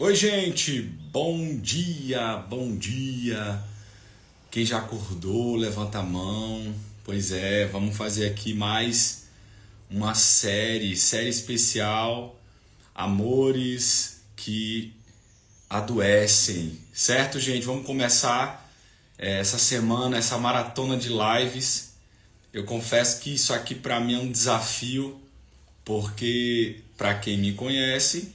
Oi, gente, bom dia, bom dia. Quem já acordou, levanta a mão. Pois é, vamos fazer aqui mais uma série especial, Amores que Adoecem. Certo, gente? Vamos começar essa semana, essa maratona de lives. Eu confesso que isso aqui para mim é um desafio, porque para quem me conhece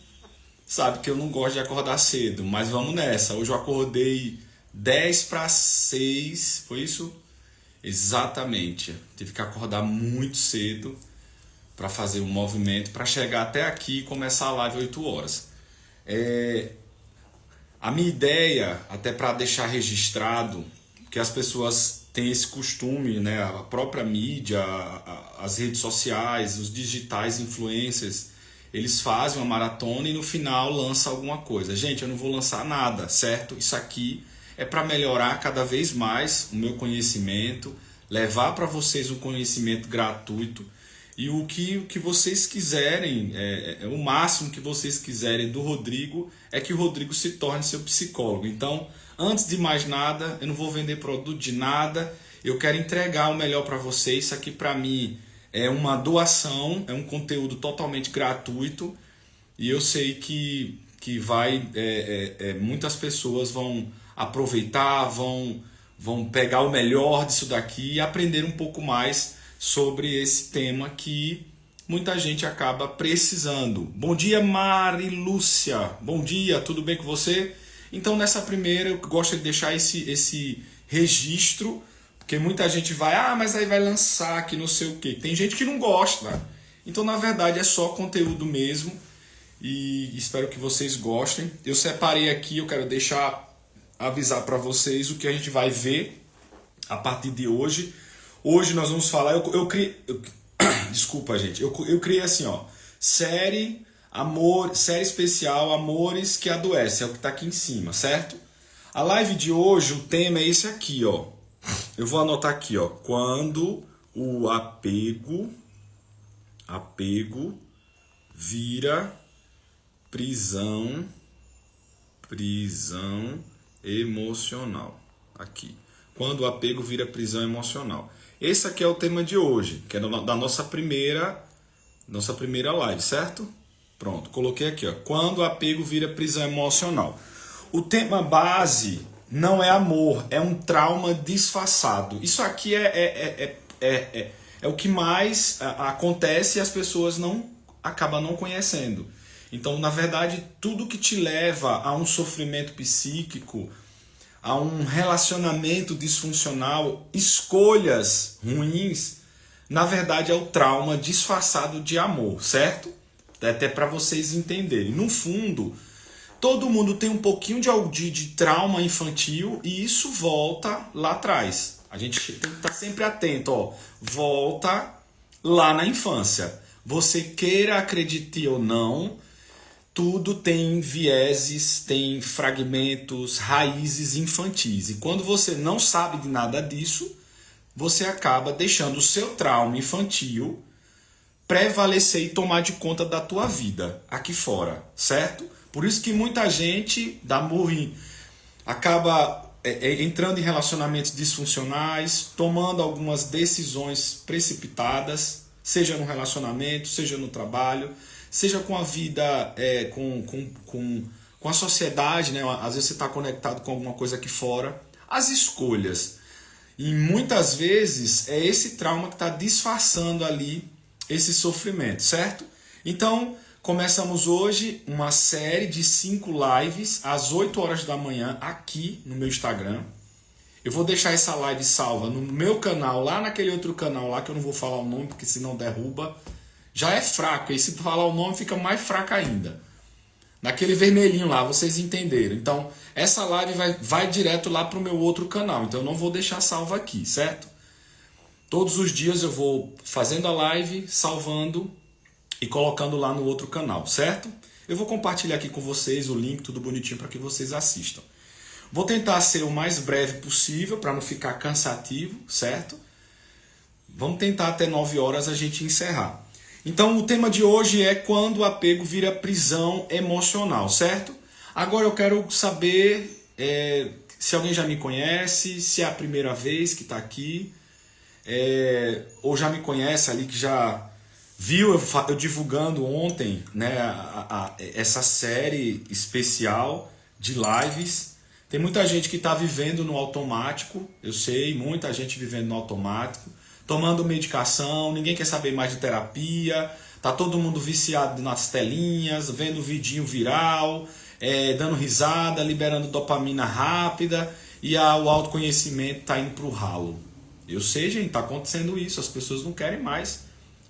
sabe que eu não gosto de acordar cedo, mas vamos nessa. Hoje eu acordei 10 para 6, foi isso? Exatamente. Tive que acordar muito cedo para fazer um movimento, para chegar até aqui e começar a live 8 horas. A minha ideia, até para deixar registrado, que as pessoas têm esse costume, né? A própria mídia, as redes sociais, os digitais influencers, eles fazem uma maratona e no final lança alguma coisa. Gente, eu não vou lançar nada, certo? Isso aqui é para melhorar cada vez mais o meu conhecimento, levar para vocês um conhecimento gratuito e o que vocês quiserem, o máximo que vocês quiserem do Rodrigo é que o Rodrigo se torne seu psicólogo. Então, antes de mais nada, eu não vou vender produto de nada, eu quero entregar o melhor para vocês. Isso aqui para mim é uma doação, é um conteúdo totalmente gratuito e eu sei que muitas pessoas vão aproveitar, vão pegar o melhor disso daqui e aprender um pouco mais sobre esse tema que muita gente acaba precisando. Bom dia, Mari Lúcia. Bom dia, tudo bem com você? Então, nessa primeira, eu gosto de deixar esse registro, porque muita gente vai, mas aí vai lançar que não sei o quê. Tem gente que não gosta. Então, na verdade, é só conteúdo mesmo e espero que vocês gostem. Eu separei aqui, eu quero avisar para vocês o que a gente vai ver a partir de hoje. Hoje nós vamos falar, desculpa, gente, eu criei assim, ó, série especial Amores que Adoecem, é o que está aqui em cima, certo? A live de hoje, o tema é esse aqui, ó. Eu vou anotar aqui, ó, quando o apego vira prisão emocional, aqui. Quando o apego vira prisão emocional. Esse aqui é o tema de hoje, que é da nossa primeira live, certo? Pronto, coloquei aqui, ó. Quando o apego vira prisão emocional. O tema base não é amor, é um trauma disfarçado. Isso aqui é o que mais acontece e as pessoas acabam não conhecendo. Então, na verdade, tudo que te leva a um sofrimento psíquico, a um relacionamento disfuncional, escolhas ruins, na verdade é o trauma disfarçado de amor, certo? Até para vocês entenderem. No fundo, todo mundo tem um pouquinho de trauma infantil e isso volta lá atrás. A gente tem que estar sempre atento, ó. Volta lá na infância. Você queira acreditar ou não, tudo tem vieses, tem fragmentos, raízes infantis. E quando você não sabe de nada disso, você acaba deixando o seu trauma infantil prevalecer e tomar de conta da tua vida aqui fora, certo? Por isso que muita gente dá murro, acaba entrando em relacionamentos disfuncionais, tomando algumas decisões precipitadas, seja no relacionamento, seja no trabalho, seja com a vida, com a sociedade, né? Às vezes você está conectado com alguma coisa aqui fora. As escolhas. E muitas vezes é esse trauma que está disfarçando ali esse sofrimento, certo? Então, começamos hoje uma série de 5 lives às 8 horas da manhã aqui no meu Instagram. Eu vou deixar essa live salva no meu canal, lá naquele outro canal lá, que eu não vou falar o nome, porque senão derruba. Já é fraco, e se falar o nome fica mais fraco ainda. Naquele vermelhinho lá, vocês entenderam. Então, essa live vai direto lá para o meu outro canal. Então, eu não vou deixar salvo aqui, certo? Todos os dias eu vou fazendo a live, salvando e colocando lá no outro canal, certo? Eu vou compartilhar aqui com vocês o link, tudo bonitinho para que vocês assistam. Vou tentar ser o mais breve possível para não ficar cansativo, certo? Vamos tentar até 9 horas a gente encerrar. Então o tema de hoje é quando o apego vira prisão emocional, certo? Agora eu quero saber se alguém já me conhece, se é a primeira vez que está aqui, ou já me conhece ali, que já viu eu divulgando ontem, né, essa série especial de lives. Tem muita gente que está vivendo no automático, eu sei, muita gente vivendo no automático, tomando medicação, ninguém quer saber mais de terapia, tá todo mundo viciado nas telinhas, vendo vidinho viral, dando risada, liberando dopamina rápida, e o autoconhecimento tá indo pro ralo. Eu sei, gente, tá acontecendo isso, as pessoas não querem mais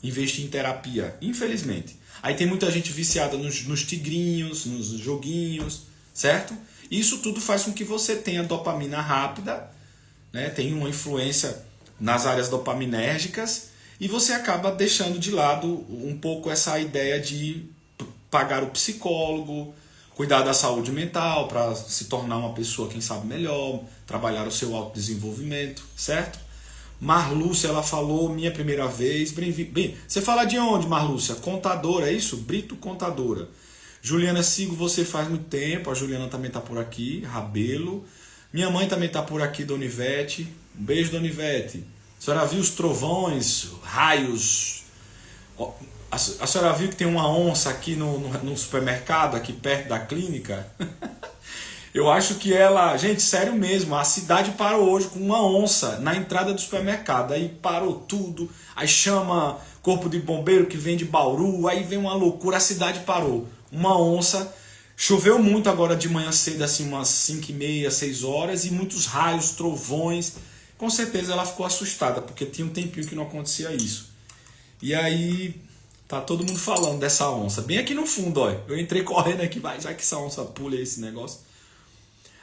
investir em terapia, infelizmente. Aí tem muita gente viciada nos tigrinhos, nos joguinhos, certo? Isso tudo faz com que você tenha dopamina rápida, né? Tem uma influência nas áreas dopaminérgicas, e você acaba deixando de lado um pouco essa ideia de pagar o psicólogo, cuidar da saúde mental para se tornar uma pessoa, quem sabe, melhor, trabalhar o seu autodesenvolvimento, certo? Marlúcia, ela falou, minha primeira vez. Bem, você fala de onde, Marlúcia? Contadora, é isso? Brito Contadora. Juliana, sigo você faz muito tempo, a Juliana também está por aqui, Rabelo. Minha mãe também está por aqui, Dona Ivete. Um beijo, Dona Ivete. A senhora viu os trovões, raios? A senhora viu que tem uma onça aqui no supermercado, aqui perto da clínica? Eu acho que ela... Gente, sério mesmo, a cidade parou hoje com uma onça na entrada do supermercado. Aí parou tudo, aí chama corpo de bombeiro que vem de Bauru, aí vem uma loucura, a cidade parou. Uma onça... Choveu muito agora de manhã cedo, assim, umas 5h30, 6 horas, e muitos raios, trovões. Com certeza ela ficou assustada, porque tinha um tempinho que não acontecia isso. E aí, tá todo mundo falando dessa onça. Bem aqui no fundo, ó. Eu entrei correndo aqui, vai, já que essa onça pula esse negócio.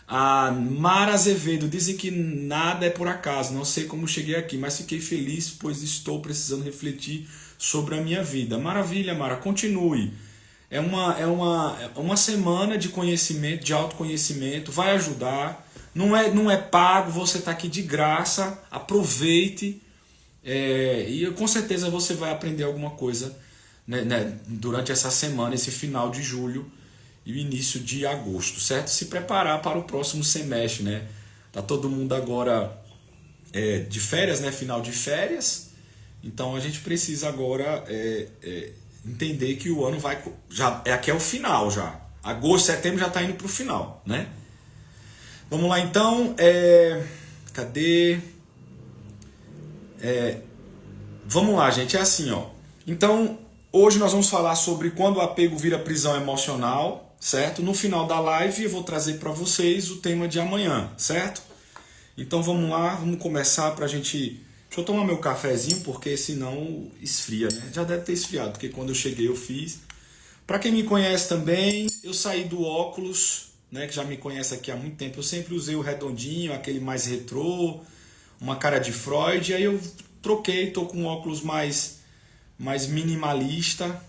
A Mara Azevedo, dizem que nada é por acaso. Não sei como cheguei aqui, mas fiquei feliz, pois estou precisando refletir sobre a minha vida. Maravilha, Mara, continue. É uma semana de conhecimento, de autoconhecimento, vai ajudar. Não é pago, você está aqui de graça, aproveite. E com certeza você vai aprender alguma coisa, né, durante essa semana, esse final de julho e o início de agosto, certo? Se preparar para o próximo semestre, né? Tá todo mundo agora de férias, né? Final de férias. Então a gente precisa agora... entender que o ano vai... aqui é o final já. Agosto, setembro já está indo para o final, né? Vamos lá então. Cadê? Vamos lá, gente. É assim, ó. Então, hoje nós vamos falar sobre quando o apego vira prisão emocional, certo? No final da live eu vou trazer para vocês o tema de amanhã, certo? Então vamos lá, vamos começar para a gente... Deixa eu tomar meu cafezinho, porque senão esfria, né? Já deve ter esfriado, porque quando eu cheguei eu fiz. Para quem me conhece também, eu saí do óculos, né? Que já me conhece aqui há muito tempo. Eu sempre usei o redondinho, aquele mais retrô, uma cara de Freud. E aí eu troquei, tô com um óculos mais minimalista.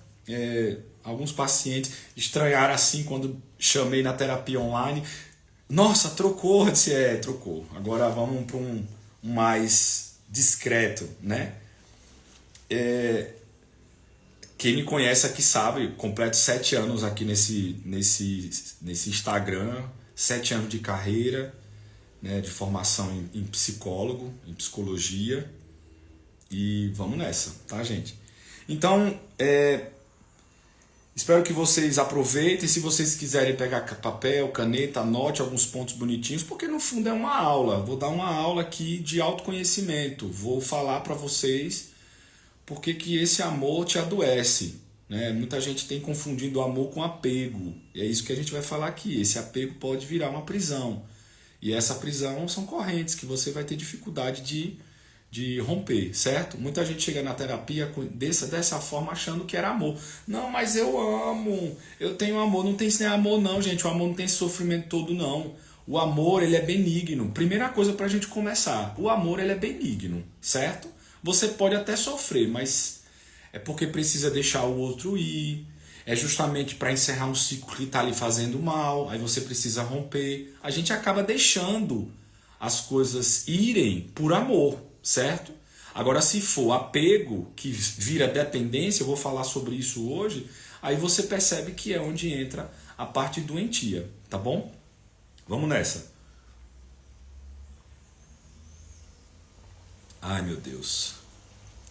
Alguns pacientes estranharam assim quando chamei na terapia online. Nossa, trocou? Eu disse, trocou. Agora vamos para um mais... discreto, né? Quem me conhece aqui sabe, completo 7 anos aqui nesse Instagram, 7 anos de carreira, né, de formação em psicólogo, em psicologia, e vamos nessa, tá, gente? Então, espero que vocês aproveitem. Se vocês quiserem pegar papel, caneta, anote alguns pontos bonitinhos, porque no fundo é uma aula. Vou dar uma aula aqui de autoconhecimento. Vou falar para vocês porque que esse amor te adoece, né? Muita gente tem confundido o amor com apego. E é isso que a gente vai falar aqui. Esse apego pode virar uma prisão. E essa prisão são correntes que você vai ter dificuldade de romper, certo? Muita gente chega na terapia dessa forma achando que era amor. Não, mas eu amo, eu tenho amor. Não tem esse amor não, gente. O amor não tem esse sofrimento todo, não. O amor, ele é benigno. Primeira coisa pra gente começar. O amor, ele é benigno, certo? Você pode até sofrer, mas é porque precisa deixar o outro ir. É justamente para encerrar um ciclo que está ali fazendo mal. Aí você precisa romper. A gente acaba deixando as coisas irem por amor, certo? Agora, se for apego, que vira dependência, eu vou falar sobre isso hoje, aí você percebe que é onde entra a parte doentia, tá bom? Vamos nessa. Ai, meu Deus.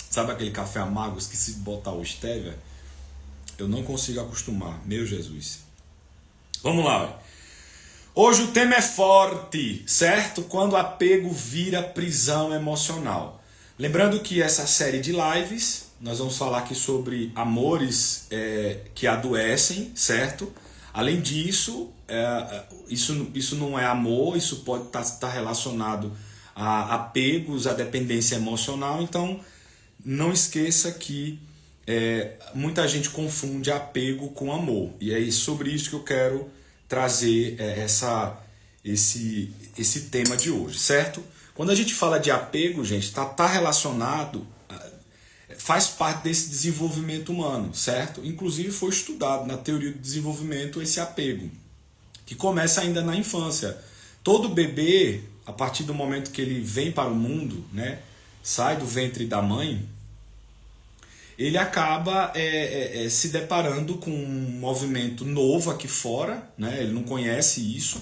Sabe aquele café amargo que se botar o stevia? Eu não consigo acostumar, meu Jesus. Vamos lá. Hoje o tema é forte, certo? Quando o apego vira prisão emocional. Lembrando que essa série de lives, nós vamos falar aqui sobre amores que adoecem, certo? Além disso, isso não é amor, isso pode estar relacionado a apegos, a dependência emocional. Então, não esqueça que muita gente confunde apego com amor. E é sobre isso que eu quero trazer esse tema de hoje, certo? Quando a gente fala de apego, gente, tá relacionado, faz parte desse desenvolvimento humano, certo? Inclusive foi estudado na teoria do desenvolvimento esse apego, que começa ainda na infância. Todo bebê, a partir do momento que ele vem para o mundo, né, sai do ventre da mãe, ele acaba se deparando com um movimento novo aqui fora, né? Ele não conhece isso,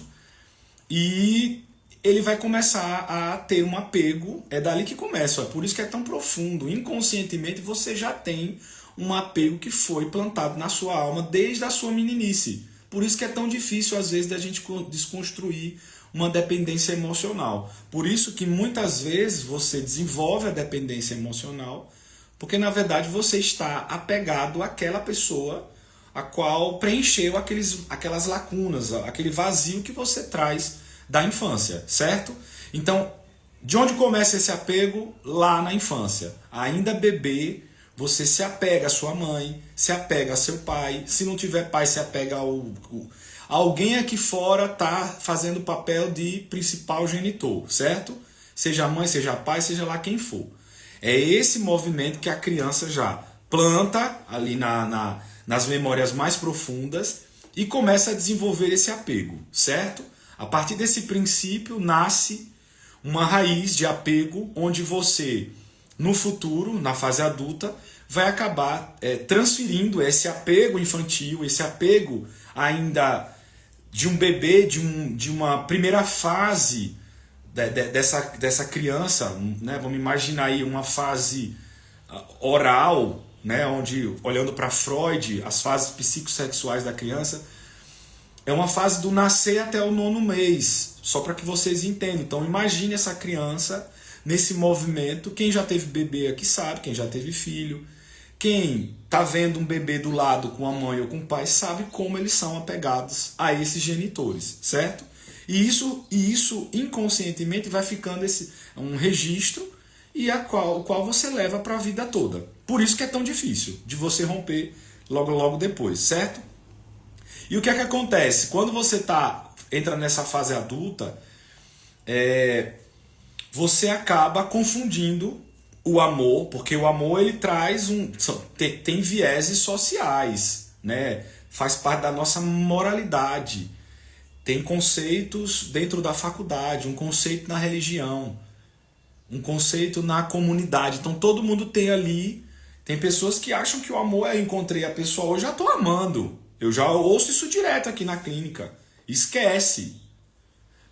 e ele vai começar a ter um apego, é dali que começa, é por isso que é tão profundo. Inconscientemente você já tem um apego que foi plantado na sua alma desde a sua meninice. Por isso que é tão difícil às vezes da gente desconstruir uma dependência emocional. Por isso que muitas vezes você desenvolve a dependência emocional, porque na verdade você está apegado àquela pessoa a qual preencheu aquelas lacunas, aquele vazio que você traz da infância, certo? Então, de onde começa esse apego? Lá na infância. Ainda bebê, você se apega à sua mãe, se apega a seu pai. Se não tiver pai, se apega alguém aqui fora está fazendo o papel de principal genitor, certo? Seja mãe, seja pai, seja lá quem for. É esse movimento que a criança já planta ali nas memórias mais profundas e começa a desenvolver esse apego, certo? A partir desse princípio nasce uma raiz de apego onde você, no futuro, na fase adulta, vai acabar transferindo esse apego infantil, esse apego ainda de um bebê, de uma primeira fase dessa criança, né? Vamos imaginar aí uma fase oral, né? Onde, olhando para Freud, as fases psicossexuais da criança, é uma fase do nascer até o 9º mês, só para que vocês entendam. Então imagine essa criança nesse movimento. Quem já teve bebê aqui sabe, quem já teve filho, quem está vendo um bebê do lado com a mãe ou com o pai sabe como eles são apegados a esses genitores, certo? E isso inconscientemente vai ficando um registro o qual você leva para a vida toda. Por isso que é tão difícil de você romper logo depois, certo? E o que é que acontece? Quando você entra nessa fase adulta, você acaba confundindo o amor, porque o amor ele traz tem vieses sociais, né? Faz parte da nossa moralidade. Tem conceitos dentro da faculdade, um conceito na religião, um conceito na comunidade. Então todo mundo tem ali. Tem pessoas que acham que o amor eu encontrei a pessoa hoje, já estou amando. Eu já ouço isso direto aqui na clínica. Esquece.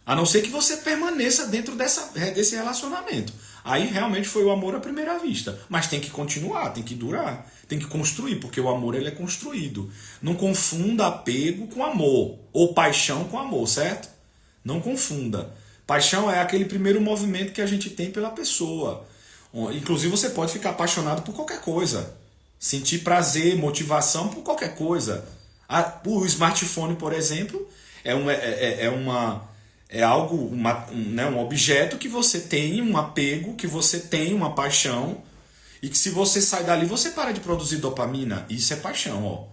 A não ser que você permaneça dentro desse relacionamento. Aí realmente foi o amor à primeira vista. Mas tem que continuar, tem que durar, tem que construir, porque o amor ele é construído. Não confunda apego com amor, ou paixão com amor, certo? Não confunda. Paixão é aquele primeiro movimento que a gente tem pela pessoa. Inclusive você pode ficar apaixonado por qualquer coisa. Sentir prazer, motivação por qualquer coisa. O smartphone, por exemplo, é algo, um objeto que você tem um apego, que você tem uma paixão, e que se você sai dali, você para de produzir dopamina. Isso é paixão, ó.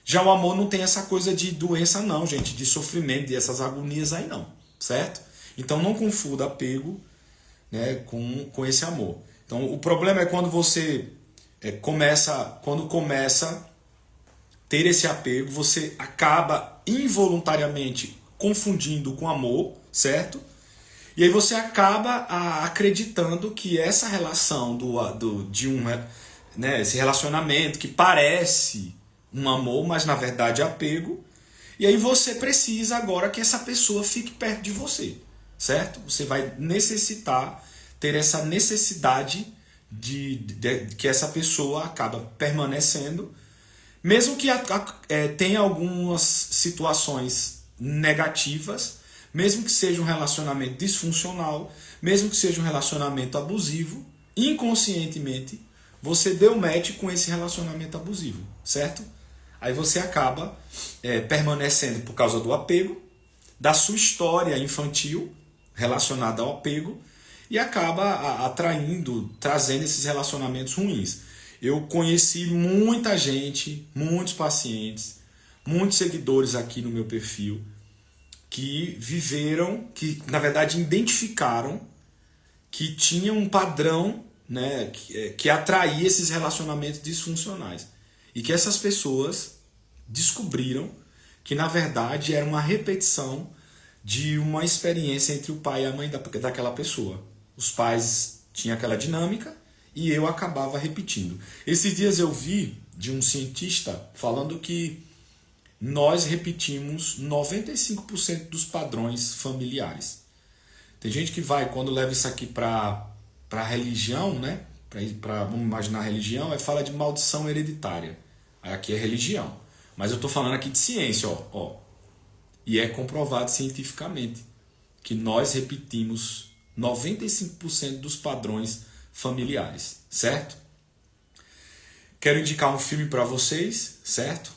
Já o amor não tem essa coisa de doença não, gente, de sofrimento, dessas agonias aí não, certo? Então não confunda apego, né, com esse amor. Então o problema é quando você começa a ter esse apego, você acaba involuntariamente confundindo com amor, certo? E aí você acaba acreditando que essa relação esse relacionamento que parece um amor, mas na verdade apego. E aí você precisa agora que essa pessoa fique perto de você, certo? Você vai necessitar ter essa necessidade de que essa pessoa acaba permanecendo, mesmo que tenha algumas situações negativas, mesmo que seja um relacionamento disfuncional, mesmo que seja um relacionamento abusivo, inconscientemente você deu match com esse relacionamento abusivo, certo? Aí você acaba permanecendo por causa do apego, da sua história infantil relacionada ao apego, e acaba atraindo, trazendo esses relacionamentos ruins. Eu conheci muita gente, muitos pacientes, muitos seguidores aqui no meu perfil, que viveram, que na verdade identificaram que tinha um padrão, né, que atraía esses relacionamentos disfuncionais. E que essas pessoas descobriram que na verdade era uma repetição de uma experiência entre o pai e a mãe daquela pessoa. Os pais tinham aquela dinâmica e eu acabava repetindo. Esses dias eu vi de um cientista falando que nós repetimos 95% dos padrões familiares. Tem gente que vai, quando leva isso aqui para a religião, né? Vamos imaginar a religião, fala de maldição hereditária. Aqui é religião. Mas eu estou falando aqui de ciência, ó. E é comprovado cientificamente que nós repetimos 95% dos padrões familiares, certo? Quero indicar um filme para vocês, certo?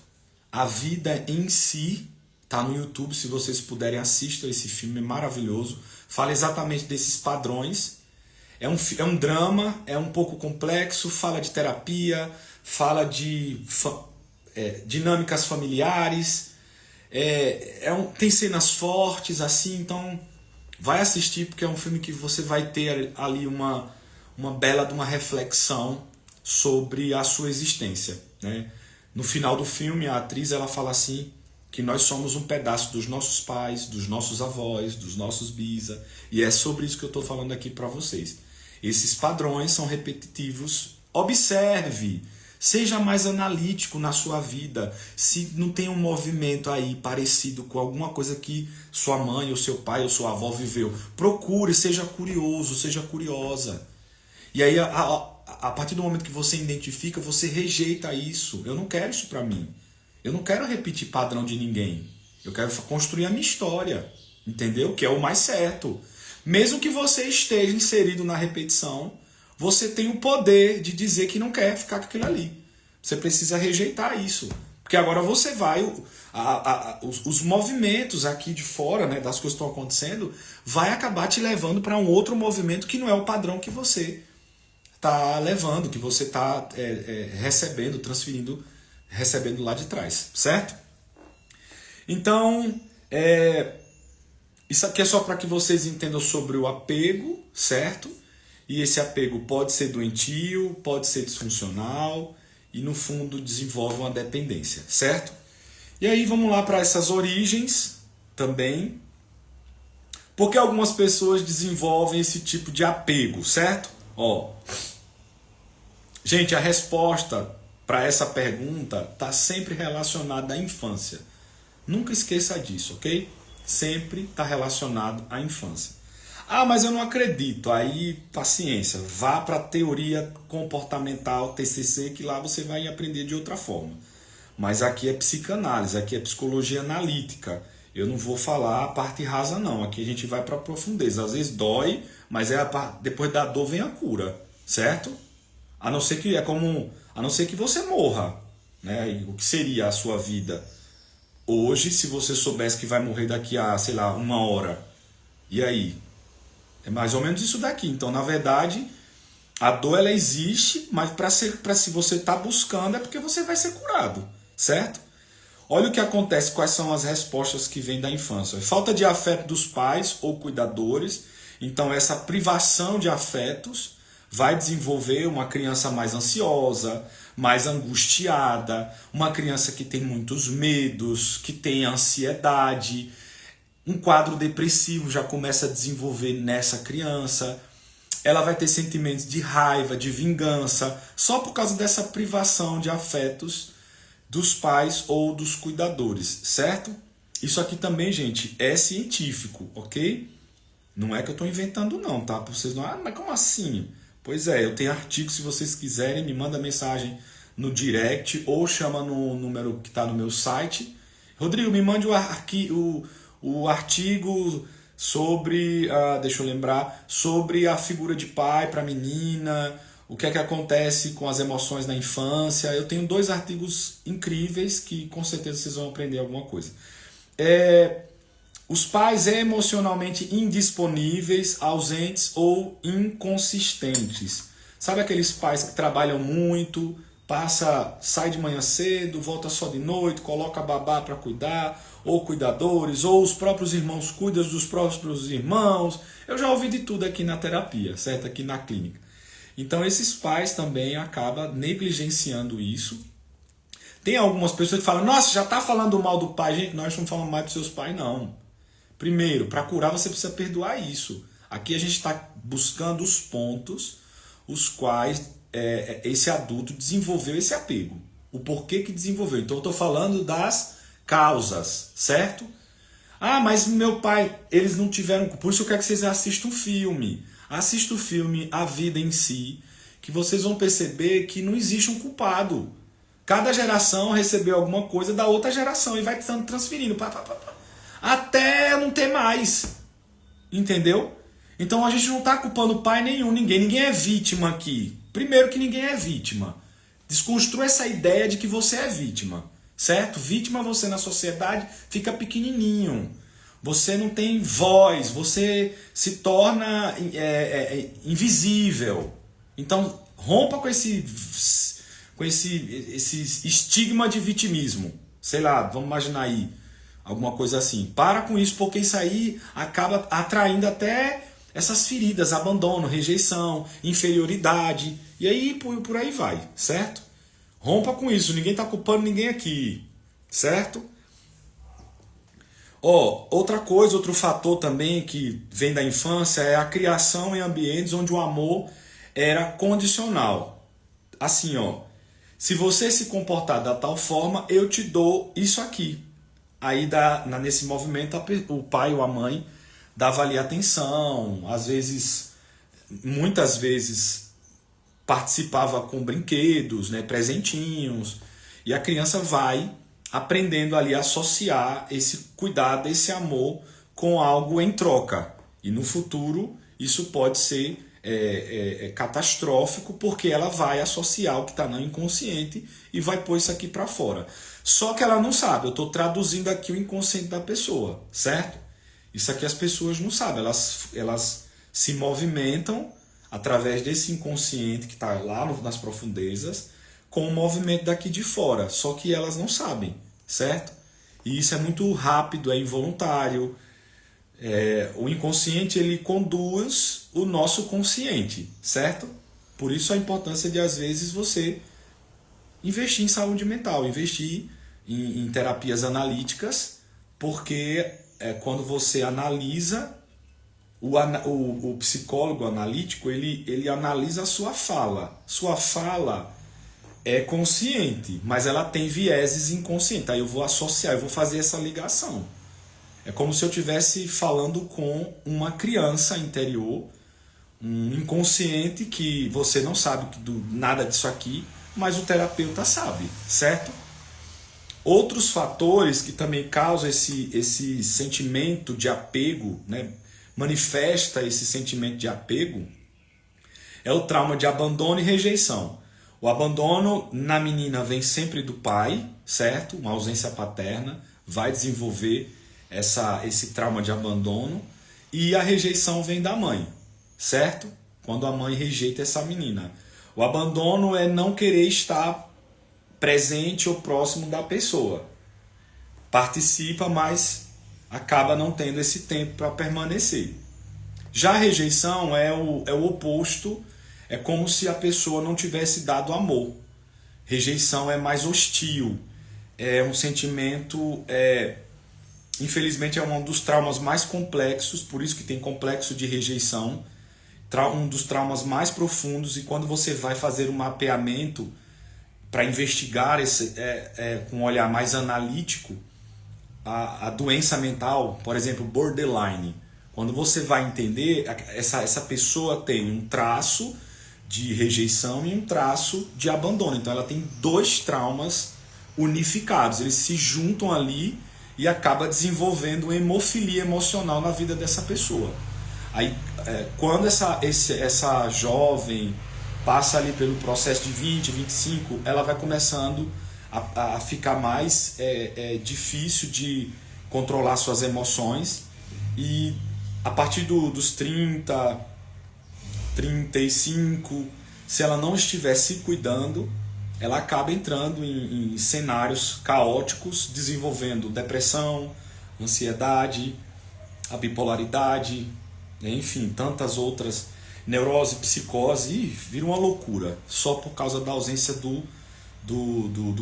A Vida em Si, tá no YouTube, se vocês puderem assistam esse filme, é maravilhoso. Fala exatamente desses padrões. É um drama, é um pouco complexo, fala de terapia, fala de dinâmicas familiares, tem cenas fortes, assim, então vai assistir, porque é um filme que você vai ter ali uma bela de uma reflexão sobre a sua existência, né? No final do filme, a atriz ela fala assim, que nós somos um pedaço dos nossos pais, dos nossos avós, dos nossos bisa, e é sobre isso que eu estou falando aqui para vocês. Esses padrões são repetitivos. Observe, seja mais analítico na sua vida. Se não tem um movimento aí parecido com alguma coisa que sua mãe, ou seu pai, ou sua avó viveu, procure, seja curioso, seja curiosa. E aí, a partir do momento que você identifica, você rejeita isso. Eu não quero isso para mim. Eu não quero repetir padrão de ninguém. Eu quero construir a minha história, entendeu? Que é o mais certo. Mesmo que você esteja inserido na repetição, você tem o poder de dizer que não quer ficar com aquilo ali. Você precisa rejeitar isso. Porque agora você vai... os movimentos aqui de fora, né, das coisas que estão acontecendo, vai acabar te levando para um outro movimento que não é o padrão que você está levando, que você está recebendo, transferindo, recebendo lá de trás, certo? Então, isso aqui é só para que vocês entendam sobre o apego, certo? E esse apego pode ser doentio, pode ser disfuncional e no fundo desenvolve uma dependência, certo? E aí vamos lá para essas origens também. Por que algumas pessoas desenvolvem esse tipo de apego, certo? Gente, a resposta para essa pergunta está sempre relacionada à infância. Nunca esqueça disso, ok? Sempre está relacionado à infância. Ah, mas eu não acredito. Aí, paciência. Vá para a teoria comportamental, TCC, que lá você vai aprender de outra forma. Mas aqui é psicanálise, aqui é psicologia analítica. Eu não vou falar a parte rasa, não. Aqui a gente vai para a profundeza. Às vezes dói, mas depois da dor vem a cura, certo? A não ser que você morra, né? E o que seria a sua vida hoje se você soubesse que vai morrer daqui a, sei lá, 1 hora? E aí? É mais ou menos isso daqui. Então, na verdade, a dor ela existe, mas se você está buscando é porque você vai ser curado, certo? Olha o que acontece, quais são as respostas que vêm da infância. Falta de afeto dos pais ou cuidadores. Então, essa privação de afetos vai desenvolver uma criança mais ansiosa, mais angustiada, uma criança que tem muitos medos, que tem ansiedade. Um quadro depressivo já começa a desenvolver nessa criança. Ela vai ter sentimentos de raiva, de vingança, só por causa dessa privação de afetos dos pais ou dos cuidadores, certo? Isso aqui também, gente, é científico, ok? Não é que eu estou inventando não, tá? Para vocês não, mas como assim? Pois é, eu tenho artigo, se vocês quiserem, me manda mensagem no direct ou chama no número que está no meu site. Rodrigo, me mande o artigo sobre, deixa eu lembrar, sobre a figura de pai para menina, o que é que acontece com as emoções na infância. Eu tenho 2 artigos incríveis que com certeza vocês vão aprender alguma coisa. Os pais emocionalmente indisponíveis, ausentes ou inconsistentes. Sabe aqueles pais que trabalham muito, sai de manhã cedo, volta só de noite, coloca babá para cuidar, ou cuidadores, ou os próprios irmãos cuidam dos próprios irmãos. Eu já ouvi de tudo aqui na terapia, certo? Aqui na clínica. Então esses pais também acabam negligenciando isso. Tem algumas pessoas que falam, nossa, já está falando mal do pai. Gente, nós não estamos falando mal dos seus pais, não. Primeiro, para curar você precisa perdoar isso. Aqui a gente está buscando os pontos os quais esse adulto desenvolveu esse apego. O porquê que desenvolveu. Então eu estou falando das causas, certo? Mas meu pai, eles não tiveram... Por isso eu quero que vocês assistam um filme. Assista o filme A Vida em Si, que vocês vão perceber que não existe um culpado. Cada geração recebeu alguma coisa da outra geração e vai transferindo. Até não ter mais. Entendeu? Então a gente não está culpando pai nenhum, ninguém. Ninguém é vítima aqui. Primeiro que ninguém é vítima. Desconstrua essa ideia de que você é vítima. Certo? Vítima você na sociedade fica pequenininho. Você não tem voz. Você se torna invisível. Então rompa com esse estigma de vitimismo. Sei lá, vamos imaginar aí. Alguma coisa assim. Para com isso, porque isso aí acaba atraindo até essas feridas, abandono, rejeição, inferioridade. E aí por aí vai, certo? Rompa com isso, ninguém está culpando ninguém aqui, certo? Outra coisa, outro fator também que vem da infância é a criação em ambientes onde o amor era condicional. Assim, se você se comportar da tal forma, eu te dou isso aqui. Aí nesse movimento o pai ou a mãe dava ali atenção, às vezes, muitas vezes participava com brinquedos, né, presentinhos, e a criança vai aprendendo ali a associar esse cuidado, esse amor com algo em troca. E no futuro isso pode ser catastrófico, porque ela vai associar o que está no inconsciente e vai pôr isso aqui para fora. Só que ela não sabe, eu estou traduzindo aqui o inconsciente da pessoa, certo? Isso aqui as pessoas não sabem, elas se movimentam através desse inconsciente que está lá nas profundezas com o movimento daqui de fora, só que elas não sabem, certo? E isso é muito rápido, é involuntário. O inconsciente ele conduz o nosso consciente, certo? Por isso a importância de às vezes você investir em saúde mental, investir em terapias analíticas, porque quando você analisa, o psicólogo analítico ele analisa a sua fala. Sua fala é consciente, mas ela tem vieses inconscientes. Aí eu vou associar, eu vou fazer essa ligação. É como se eu estivesse falando com uma criança interior, um inconsciente que você não sabe nada disso aqui, mas o terapeuta sabe, certo? Outros fatores que também causam esse sentimento de apego, né, manifesta esse sentimento de apego, é o trauma de abandono e rejeição. O abandono na menina vem sempre do pai, certo? Uma ausência paterna vai desenvolver esse trauma de abandono, e a rejeição vem da mãe, certo? Quando a mãe rejeita essa menina. O abandono é não querer estar presente ou próximo da pessoa. Participa, mas acaba não tendo esse tempo para permanecer. Já a rejeição é o oposto, é como se a pessoa não tivesse dado amor. Rejeição é mais hostil, é um sentimento... Infelizmente é um dos traumas mais complexos, por isso que tem complexo de rejeição, um dos traumas mais profundos, e quando você vai fazer um mapeamento para investigar com um olhar mais analítico a doença mental, por exemplo, borderline. Quando você vai entender, essa pessoa tem um traço de rejeição e um traço de abandono. Então ela tem dois traumas unificados, eles se juntam ali e acaba desenvolvendo uma hemofilia emocional na vida dessa pessoa. Aí, quando essa jovem passa ali pelo processo de 20, 25, ela vai começando a ficar mais difícil de controlar suas emoções, e a partir dos 30, 35, se ela não estiver se cuidando, ela acaba entrando em cenários caóticos, desenvolvendo depressão, ansiedade, a bipolaridade, enfim, tantas outras, neurose, psicose, e vira uma loucura, só por causa da ausência do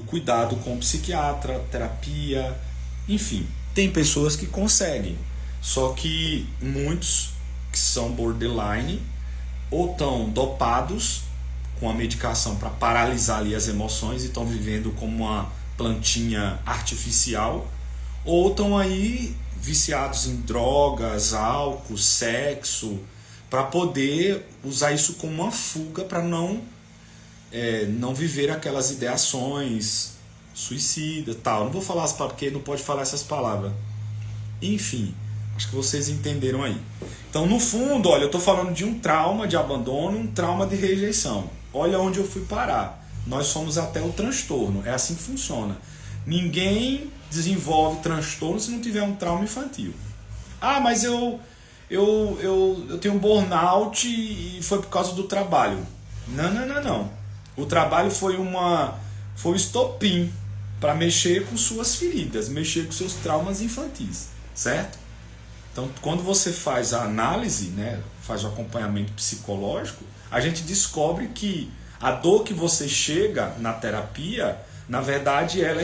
cuidado com o psiquiatra, terapia, enfim. Tem pessoas que conseguem, só que muitos que são borderline ou estão dopados com a medicação para paralisar ali as emoções e estão vivendo como uma plantinha artificial, ou estão aí viciados em drogas, álcool, sexo, para poder usar isso como uma fuga para não viver aquelas ideações suicida, tal. Não vou falar porque não pode falar essas palavras. Enfim, acho que vocês entenderam aí. Então, no fundo, olha, eu estou falando de um trauma de abandono, um trauma de rejeição. Olha onde eu fui parar. Nós somos até o transtorno. É assim que funciona. Ninguém desenvolve transtorno se não tiver um trauma infantil. Ah, mas eu tenho um burnout e foi por causa do trabalho. Não. O trabalho foi o estopim para mexer com suas feridas, mexer com seus traumas infantis, certo? Então, quando você faz a análise, né, faz o acompanhamento psicológico, a gente descobre que a dor que você chega na terapia, na verdade, ela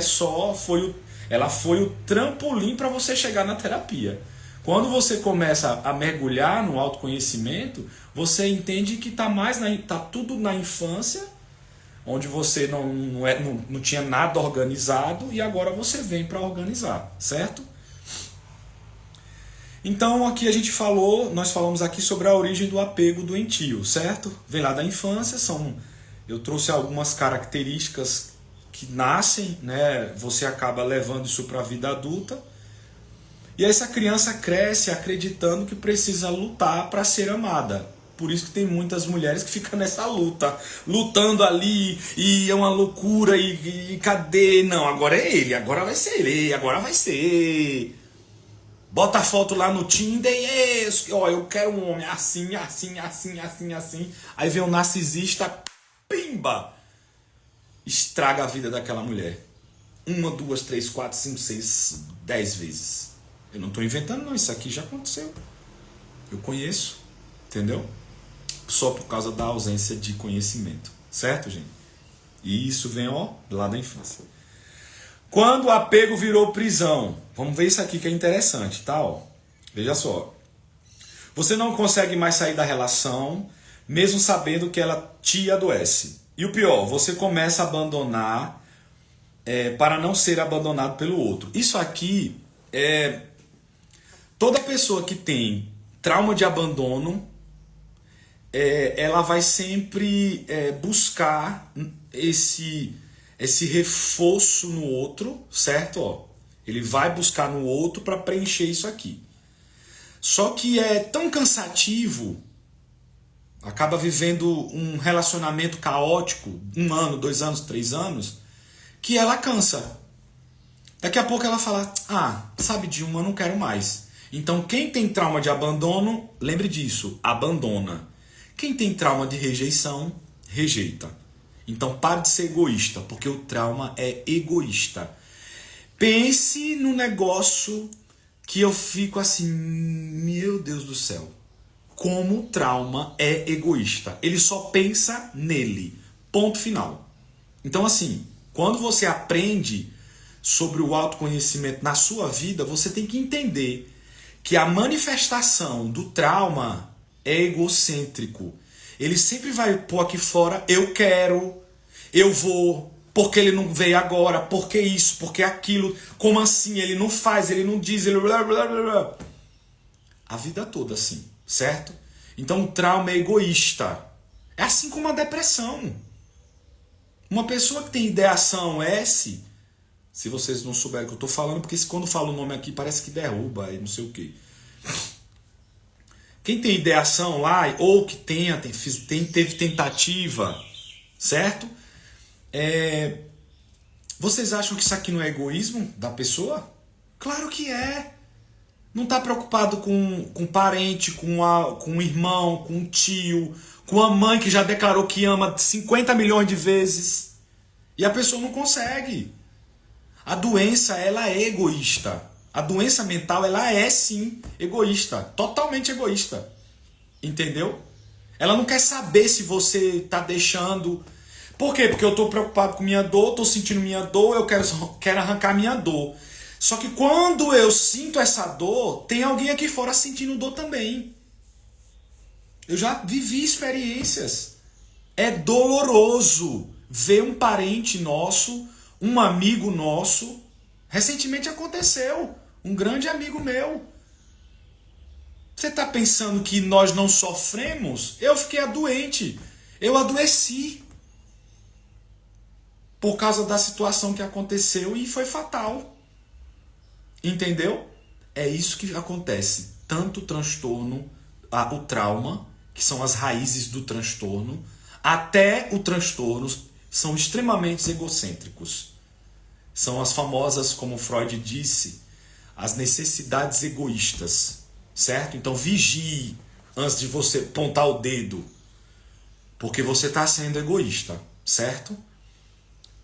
foi o trampolim para você chegar na terapia. Quando você começa a mergulhar no autoconhecimento, você entende que tá tudo na infância, onde você não tinha nada organizado, e agora você vem para organizar, certo? Então aqui nós falamos aqui sobre a origem do apego doentio, certo? Vem lá da infância, eu trouxe algumas características que nascem, né? Você acaba levando isso para a vida adulta. E essa criança cresce acreditando que precisa lutar para ser amada. Por isso que tem muitas mulheres que ficam nessa luta, lutando ali, e é uma loucura, e cadê? Não, agora é ele, agora vai ser ele, agora vai ser. Bota a foto lá no Tinder e eu quero um homem assim. Aí vem um narcisista, pimba! Estraga a vida daquela mulher. 1, 2, 3, 4, 5, 6, 10 vezes. Eu não estou inventando não, isso aqui já aconteceu. Eu conheço, entendeu? Só por causa da ausência de conhecimento, certo, gente? E isso vem, lá da infância. Quando o apego virou prisão, vamos ver isso aqui que é interessante, tá? Veja só. Você não consegue mais sair da relação, mesmo sabendo que ela te adoece. E o pior, você começa a abandonar para não ser abandonado pelo outro. Isso aqui toda pessoa que tem trauma de abandono, ela vai sempre buscar esse reforço no outro, certo? Ele vai buscar no outro para preencher isso aqui. Só que é tão cansativo, acaba vivendo um relacionamento caótico, 1 ano, 2 anos, 3 anos, que ela cansa. Daqui a pouco ela fala, sabe de uma, eu não quero mais. Então quem tem trauma de abandono, lembre disso, abandona. Quem tem trauma de rejeição, rejeita. Então pare de ser egoísta, porque o trauma é egoísta. Pense no negócio que eu fico assim, meu Deus do céu. Como o trauma é egoísta. Ele só pensa nele. Ponto final. Então assim, quando você aprende sobre o autoconhecimento na sua vida, você tem que entender que a manifestação do trauma é egocêntrico. Ele sempre vai pôr aqui fora, eu quero, eu vou, Porque ele não veio agora? Por que isso? Por que aquilo? Como assim? Ele não faz, ele não diz, ele blá blá blá blá. A vida toda assim, certo? Então o trauma é egoísta. É assim como a depressão. Uma pessoa que tem ideação S, se vocês não souberem o que eu estou falando, porque quando falo o nome aqui parece que derruba e não sei o quê. Quem tem ideação lá, ou que teve tentativa, certo? Vocês acham que isso aqui não é egoísmo da pessoa? Claro que é. Não está preocupado com um parente, com um irmão, com um tio, com a mãe que já declarou que ama 50 milhões de vezes. E a pessoa não consegue. A doença, ela é egoísta. A doença mental, ela é sim egoísta. Totalmente egoísta. Entendeu? Ela não quer saber se você está deixando... Por quê? Porque eu estou preocupado com minha dor, estou sentindo minha dor, eu quero arrancar minha dor. Só que quando eu sinto essa dor, tem alguém aqui fora sentindo dor também. Eu já vivi experiências. É doloroso ver um parente nosso, um amigo nosso. Recentemente aconteceu. Um grande amigo meu. Você está pensando que nós não sofremos? Eu fiquei doente. Eu adoeci. Por causa da situação que aconteceu e foi fatal. Entendeu? É isso que acontece. Tanto o transtorno, o trauma, que são as raízes do transtorno, até o transtorno são extremamente egocêntricos. São as famosas, como Freud disse, as necessidades egoístas. Certo? Então vigie antes de você apontar o dedo. Porque você está sendo egoísta. Certo?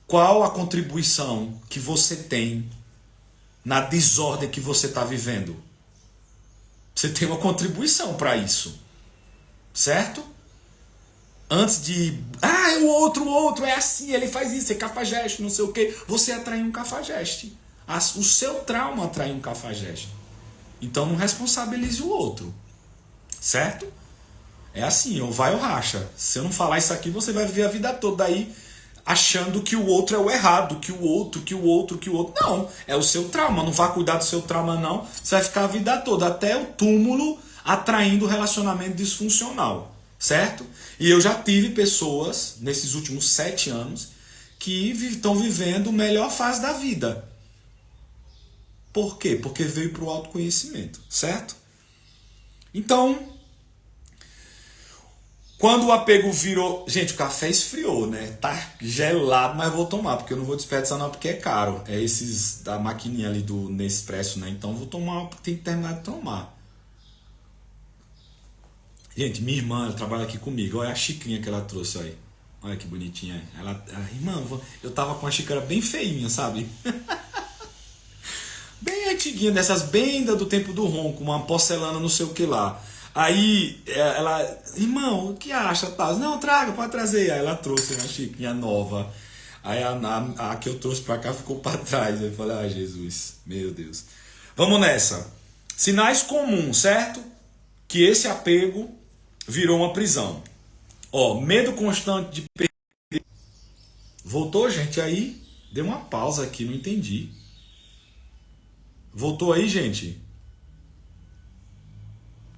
Qual a contribuição que você tem na desordem que você está vivendo? Você tem uma contribuição para isso. Certo? Antes de... o outro é assim, ele faz isso, é cafajeste, não sei o quê. Você atrai um cafajeste. O seu trauma atrai um cafajeste. Então não responsabilize o outro. Certo? É assim, ou vai ou racha. Se eu não falar isso aqui, você vai viver a vida toda aí achando que o outro é o errado, que o outro. Não, é o seu trauma. Não vá cuidar do seu trauma, não. Você vai ficar a vida toda, até o túmulo, atraindo relacionamento disfuncional. Certo? E eu já tive pessoas, nesses últimos 7 anos, que estão vivendo a melhor fase da vida. Por quê? Porque veio para o autoconhecimento. Certo? Então... Quando o apego virou... Gente, o café esfriou, né? Tá gelado, mas eu vou tomar, porque eu não vou desperdiçar não, porque é caro. É esses da maquininha ali do Nespresso, né? Então eu vou tomar, porque tem que terminar de tomar. Gente, minha irmã, ela trabalha aqui comigo. Olha a xicrinha que ela trouxe, olha. Olha que bonitinha. Irmã, eu tava com uma xícara bem feinha, sabe? Bem antiguinha, dessas bem do tempo do ronco, uma porcelana não sei o que lá. Aí ela, irmão, o que acha? Não, traga, pode trazer. Aí ela trouxe uma xicrinha nova. Aí a que eu trouxe pra cá ficou pra trás. Eu falei, Jesus, meu Deus. Vamos nessa. Sinais comuns, certo? Que esse apego virou uma prisão. Medo constante de perder. Voltou, gente? Aí deu uma pausa aqui, não entendi. Voltou aí, gente?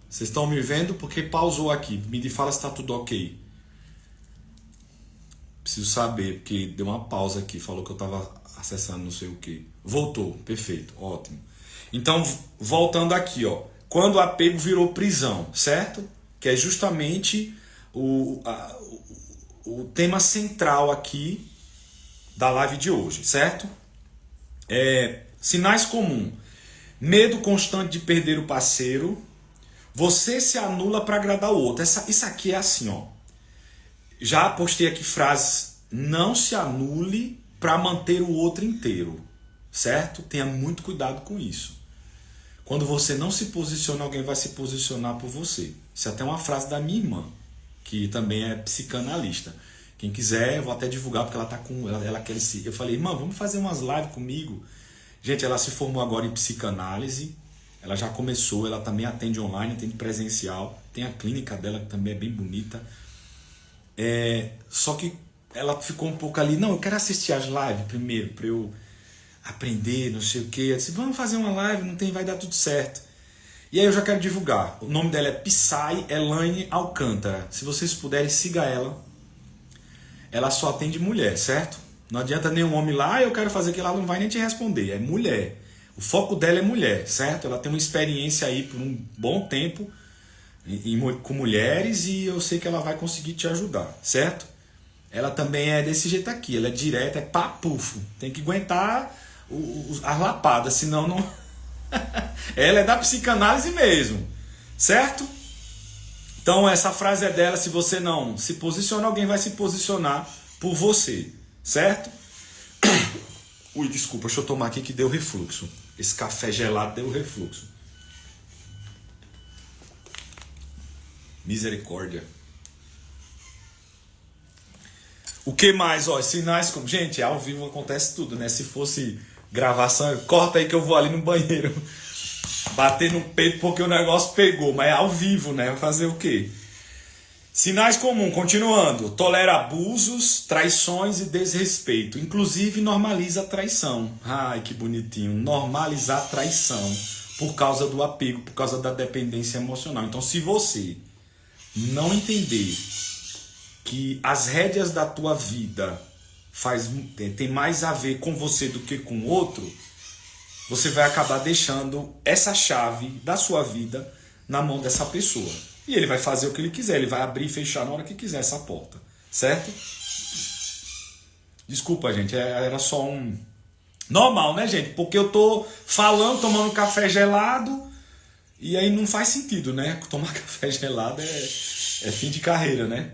Vocês estão me vendo porque pausou aqui. Me fala se está tudo ok. Preciso saber, porque deu uma pausa aqui. Falou que eu estava acessando não sei o que. Voltou, perfeito, ótimo. Então, voltando aqui, quando o apego virou prisão, certo? Que é justamente o tema central aqui da live de hoje, certo? Sinais comuns. Medo constante de perder o parceiro. Você se anula para agradar o outro. Isso aqui é assim, Já postei aqui frases. Não se anule para manter o outro inteiro. Certo? Tenha muito cuidado com isso. Quando você não se posiciona, alguém vai se posicionar por você. Isso é até uma frase da minha irmã, que também é psicanalista. Quem quiser, eu vou até divulgar, porque ela tá com... Ela quer se... Eu falei, irmã, vamos fazer umas lives comigo. Gente, ela se formou agora em psicanálise. Ela já começou, ela também atende online, atende presencial. Tem a clínica dela, que também é bem bonita. Só que ela ficou um pouco ali, não, eu quero assistir as lives primeiro, para eu aprender, não sei o que. Eu disse, vamos fazer uma live, não tem, vai dar tudo certo. E aí eu já quero divulgar. O nome dela é Psy Elaine Alcântara. Se vocês puderem, siga ela. Ela só atende mulher, certo? Não adianta nenhum homem lá, eu quero fazer aquilo, ela não vai nem te responder. É mulher. O foco dela é mulher, certo? Ela tem uma experiência aí por um bom tempo com mulheres e eu sei que ela vai conseguir te ajudar, certo? Ela também é desse jeito aqui, ela é direta, é papufo. Tem que aguentar as lapadas, senão não... Ela é da psicanálise mesmo, certo? Então essa frase é dela, se você não se posiciona, alguém vai se posicionar por você, certo? Ui, desculpa, deixa eu tomar aqui que deu refluxo. Esse café gelado deu refluxo. Misericórdia. O que mais? Ó, sinais como... Gente, ao vivo acontece tudo, né? Se fosse gravação, corta aí que eu vou ali no banheiro bater no peito porque o negócio pegou. Mas é ao vivo, né? Fazer o quê? Sinais comuns, continuando. Tolera abusos, traições e desrespeito. Inclusive normaliza a traição. Ai, que bonitinho. Normalizar a traição por causa do apego, por causa da dependência emocional. Então, se você não entender que as rédeas da tua vida tem mais a ver com você do que com o outro, você vai acabar deixando essa chave da sua vida na mão dessa pessoa. E ele vai fazer o que ele quiser, ele vai abrir e fechar na hora que quiser essa porta, certo? Desculpa, gente, era só um... Normal, né, gente? Porque eu tô falando, tomando café gelado, e aí não faz sentido, né? Tomar café gelado é fim de carreira, né?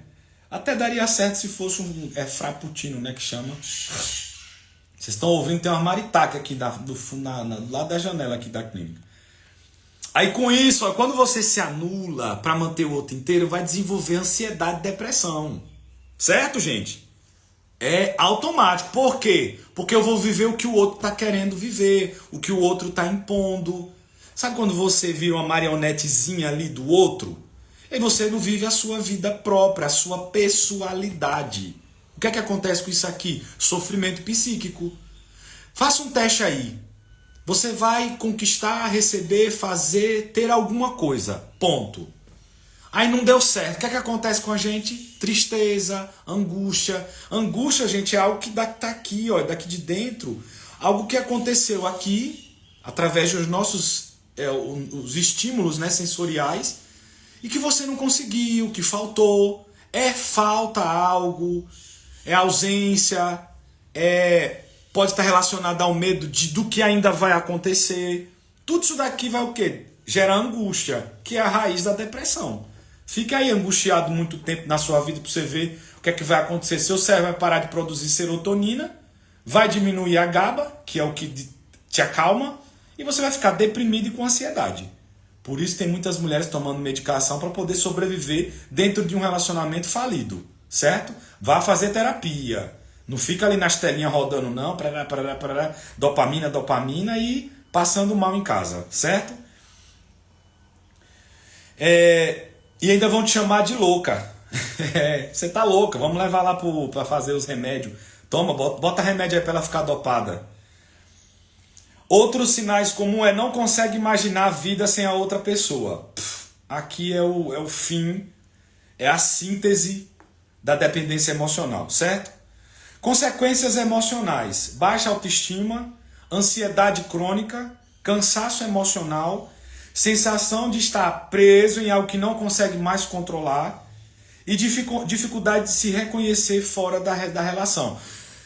Até daria certo se fosse um frappuccino, né, que chama. Vocês estão ouvindo, tem uma maritaca aqui do lado da janela aqui da clínica. Aí com isso, ó, quando você se anula para manter o outro inteiro, vai desenvolver ansiedade e depressão. Certo, gente? É automático. Por quê? Porque eu vou viver o que o outro está querendo viver, o que o outro está impondo. Sabe quando você vira uma marionetezinha ali do outro? E você não vive a sua vida própria, a sua pessoalidade. O que é que acontece com isso aqui? Sofrimento psíquico. Faça um teste aí. Você vai conquistar, receber, fazer, ter alguma coisa. Ponto. Aí não deu certo. O que é que acontece com a gente? Tristeza, angústia. Angústia, gente, é algo que está aqui, ó, daqui de dentro. Algo que aconteceu aqui, através dos nossos os estímulos, né, sensoriais, e que você não conseguiu, que faltou. Falta algo, é ausência, pode estar relacionado ao medo do que ainda vai acontecer. Tudo isso daqui vai o quê? Gerar angústia, que é a raiz da depressão. Fica aí angustiado muito tempo na sua vida para você ver o que é que vai acontecer. Seu cérebro vai parar de produzir serotonina, vai diminuir a GABA, que é o que te acalma, e você vai ficar deprimido e com ansiedade. Por isso tem muitas mulheres tomando medicação para poder sobreviver dentro de um relacionamento falido, certo? Vá fazer terapia. Não fica ali nas telinhas rodando não, dopamina e passando mal em casa, certo? E ainda vão te chamar de louca. Você tá louca, vamos levar lá para fazer os remédios. Toma, bota remédio aí para ela ficar dopada. Outros sinais comuns não consegue imaginar a vida sem a outra pessoa. Aqui é o fim, é a síntese da dependência emocional, certo? Consequências emocionais: baixa autoestima, ansiedade crônica, cansaço emocional, sensação de estar preso em algo que não consegue mais controlar e dificuldade de se reconhecer fora da relação.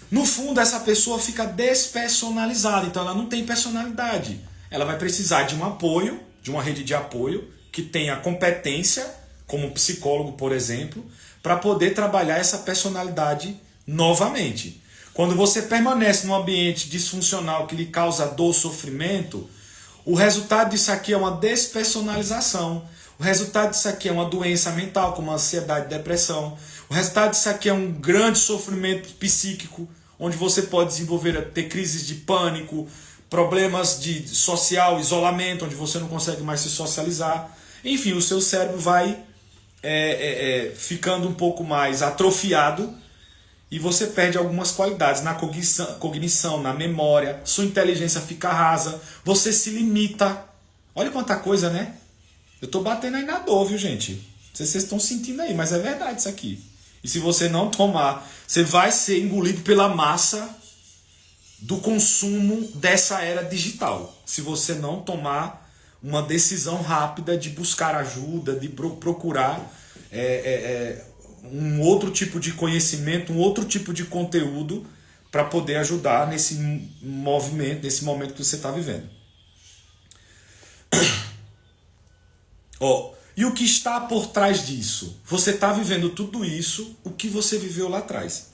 No fundo, essa pessoa fica despersonalizada, então ela não tem personalidade. Ela vai precisar de um apoio, de uma rede de apoio, que tenha competência, como um psicólogo, por exemplo, para poder trabalhar essa personalidade novamente. Quando você permanece num ambiente disfuncional que lhe causa dor, sofrimento, o resultado disso aqui é uma despersonalização. O resultado disso aqui é uma doença mental, como ansiedade e depressão. O resultado disso aqui é um grande sofrimento psíquico, onde você pode ter crises de pânico, problemas de social, isolamento, onde você não consegue mais se socializar. Enfim, o seu cérebro vai ficando um pouco mais atrofiado e você perde algumas qualidades na cognição, na memória, sua inteligência fica rasa, você se limita. Olha quanta coisa, né? Eu tô batendo aí na dor, viu, gente? Não sei se vocês estão sentindo aí, mas é verdade isso aqui. E se você não tomar, você vai ser engolido pela massa do consumo dessa era digital. Se você não tomar uma decisão rápida de buscar ajuda, de procurar um outro tipo de conhecimento, um outro tipo de conteúdo para poder ajudar nesse movimento, nesse momento que você está vivendo. E o que está por trás disso? Você está vivendo tudo isso, o que você viveu lá atrás.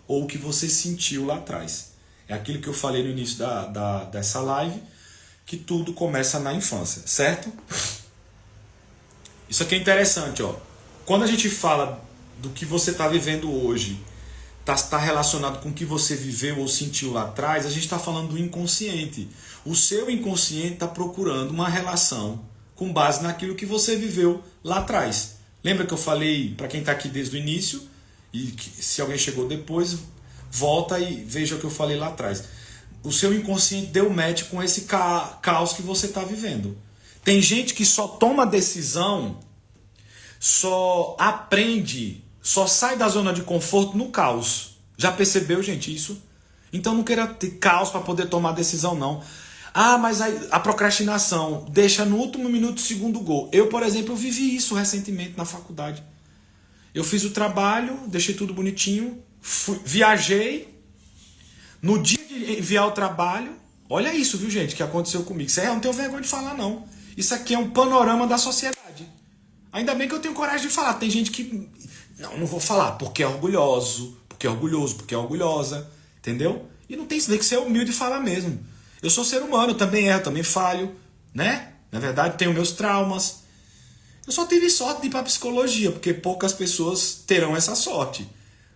Ou o que você sentiu lá atrás. É aquilo que eu falei no início dessa live, que tudo começa na infância, certo? Isso aqui é interessante, ó. Quando a gente fala do que você está vivendo hoje, está relacionado com o que você viveu ou sentiu lá atrás, a gente está falando do inconsciente. O seu inconsciente está procurando uma relação com base naquilo que você viveu lá atrás. Lembra que eu falei, para quem está aqui desde o início, e que, se alguém chegou depois, volta e veja o que eu falei lá atrás. O seu inconsciente deu match com esse caos que você está vivendo. Tem gente que só toma decisão, só aprende, só sai da zona de conforto no caos. Já percebeu, gente, isso? Então não queira ter caos para poder tomar decisão, não. Ah, mas a procrastinação deixa no último minuto o segundo gol. Eu, por exemplo, eu vivi isso recentemente na faculdade. Eu fiz o trabalho, deixei tudo bonitinho, viajei. No dia de enviar o trabalho, olha isso, viu, gente, que aconteceu comigo. Isso aí eu não tenho vergonha de falar, não. Isso aqui é um panorama da sociedade. Ainda bem que eu tenho coragem de falar. Tem gente que... Não vou falar, porque é orgulhoso, porque é orgulhoso, porque é orgulhosa. Entendeu? E não tem isso nem que ser humilde e falar mesmo. Eu sou ser humano, eu também erro, também falho, né? Na verdade, tenho meus traumas. Eu só tive sorte de ir para psicologia, porque poucas pessoas terão essa sorte,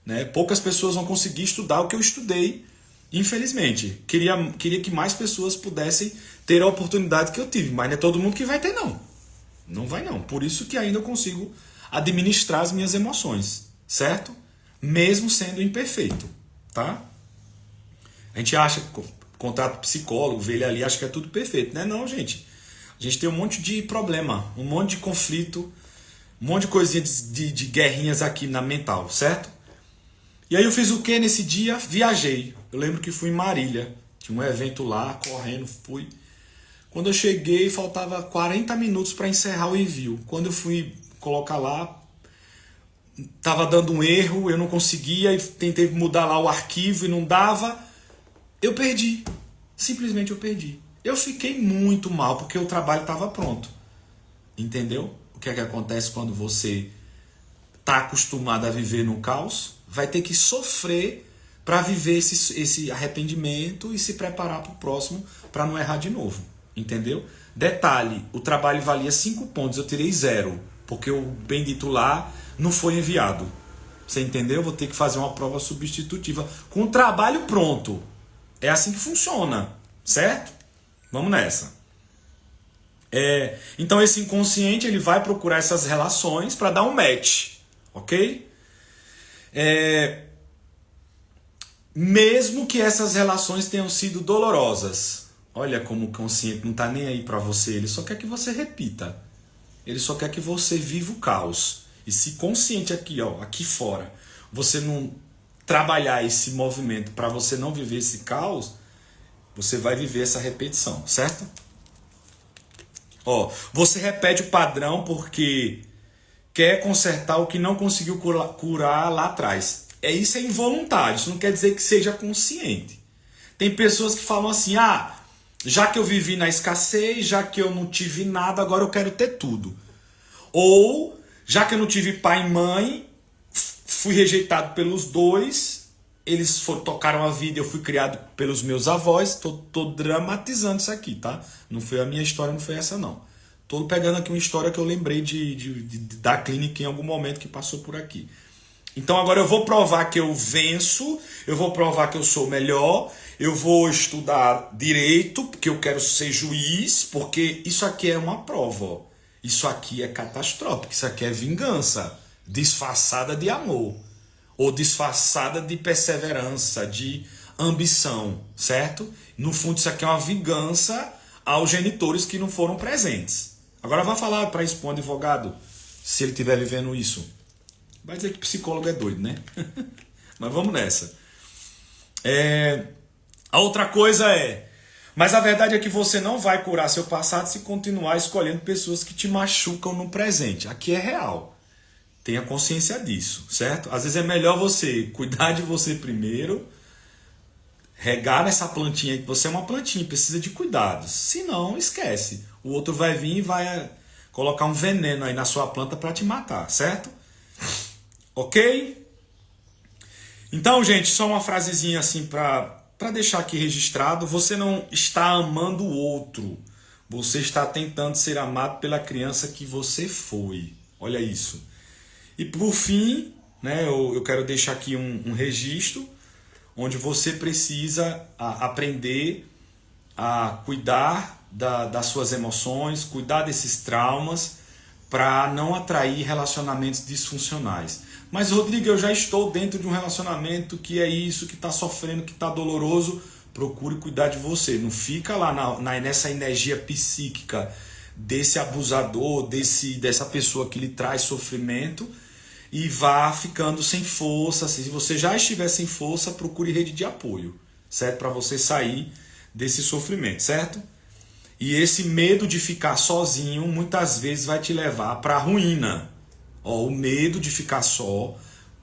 né? Poucas pessoas vão conseguir estudar o que eu estudei, infelizmente. Queria que mais pessoas pudessem ter a oportunidade que eu tive, mas não é todo mundo que vai ter, não. Não vai, não. Por isso que ainda eu consigo administrar as minhas emoções, certo? Mesmo sendo imperfeito, tá? A gente acha... Contrato psicólogo, vê ele ali, acha que é tudo perfeito. Não é não, gente. A gente tem um monte de problema, um monte de conflito, um monte de coisinha de guerrinhas aqui na mental, certo? E aí eu fiz o que nesse dia? Viajei. Eu lembro que fui em Marília. Tinha um evento lá, correndo, fui. Quando eu cheguei, faltava 40 minutos para encerrar o envio. Quando eu fui colocar lá, tava dando um erro, eu não conseguia, e tentei mudar lá o arquivo e não dava. Eu perdi. Simplesmente eu perdi. Eu fiquei muito mal porque o trabalho estava pronto. Entendeu? O que é que acontece quando você está acostumado a viver no caos? Vai ter que sofrer para viver esse arrependimento e se preparar para o próximo para não errar de novo. Entendeu? Detalhe, o trabalho valia 5 pontos, eu tirei 0. Porque o bendito lá não foi enviado. Você entendeu? Vou ter que fazer uma prova substitutiva com o trabalho pronto. É assim que funciona, certo? Vamos nessa. Então esse inconsciente ele vai procurar essas relações para dar um match, ok? Mesmo que essas relações tenham sido dolorosas. Olha como o consciente não está nem aí para você, ele só quer que você repita. Ele só quer que você viva o caos. E se consciente aqui, ó, aqui fora, você não trabalhar esse movimento para você não viver esse caos, você vai viver essa repetição, certo? Você repete o padrão porque quer consertar o que não conseguiu curar lá atrás. Isso é involuntário, isso não quer dizer que seja consciente. Tem pessoas que falam assim, já que eu vivi na escassez, já que eu não tive nada, agora eu quero ter tudo. Ou, já que eu não tive pai e mãe, fui rejeitado pelos dois, eles tocaram a vida, eu fui criado pelos meus avós, tô dramatizando isso aqui, tá? Não foi a minha história, não foi essa não. Tô pegando aqui uma história que eu lembrei da clínica em algum momento que passou por aqui. Então agora eu vou provar que eu venço, eu vou provar que eu sou melhor, eu vou estudar direito, porque eu quero ser juiz, porque isso aqui é uma prova, ó. Isso aqui é catastrófico, isso aqui é vingança disfarçada de amor. ou disfarçada de perseverança, de ambição, certo? No fundo, isso aqui é uma vingança aos genitores que não foram presentes. Agora vai falar para isso para um advogado, se ele estiver vivendo isso. Vai dizer que psicólogo é doido, né? Mas vamos nessa. A outra coisa mas a verdade é que você não vai curar seu passado se continuar escolhendo pessoas que te machucam no presente. Aqui é real. Tenha consciência disso, certo? Às vezes é melhor você cuidar de você primeiro, regar nessa plantinha aí, que você é uma plantinha, precisa de cuidados. Se não, esquece. O outro vai vir e vai colocar um veneno aí na sua planta para te matar, certo? Ok? Então, gente, só uma frasezinha assim para deixar aqui registrado. Você não está amando o outro. Você está tentando ser amado pela criança que você foi. Olha isso. E por fim, né, eu quero deixar aqui um registro onde você precisa aprender a cuidar das suas emoções, cuidar desses traumas para não atrair relacionamentos disfuncionais. Mas, Rodrigo, eu já estou dentro de um relacionamento que é isso, que está sofrendo, que está doloroso. Procure cuidar de você. Não fica lá nessa energia psíquica desse abusador, dessa pessoa que lhe traz sofrimento e vá ficando sem força. Se você já estiver sem força, procure rede de apoio, certo? Para você sair desse sofrimento, certo? E esse medo de ficar sozinho muitas vezes vai te levar para a ruína. O medo de ficar só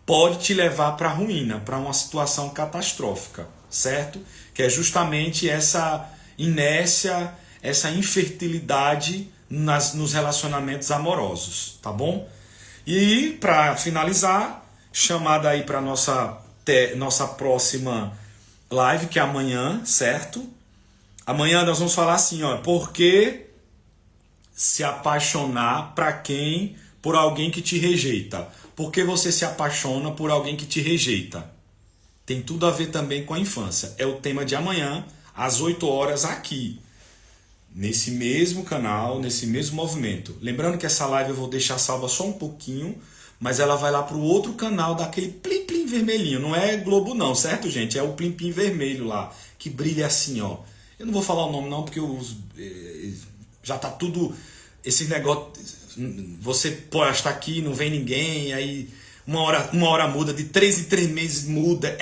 pode te levar para a ruína, para uma situação catastrófica, certo? Que é justamente essa inércia, essa infertilidade nos relacionamentos amorosos, tá bom? E para finalizar, chamada aí para nossa próxima live, que é amanhã, certo? Amanhã nós vamos falar assim, por que se apaixonar por alguém que te rejeita? Por que você se apaixona por alguém que te rejeita? Tem tudo a ver também com a infância. É o tema de amanhã, às 8 horas, aqui. Nesse mesmo canal, nesse mesmo movimento. Lembrando que essa live eu vou deixar salva só um pouquinho, mas ela vai lá para o outro canal daquele plim-plim vermelhinho. Não é Globo não, certo, gente? É o plim-plim vermelho lá, que brilha assim, ó. Eu não vou falar o nome não, porque já tá tudo... Esse negócio... Você posta aqui, não vem ninguém, aí uma hora muda, de 3 em 3 meses muda.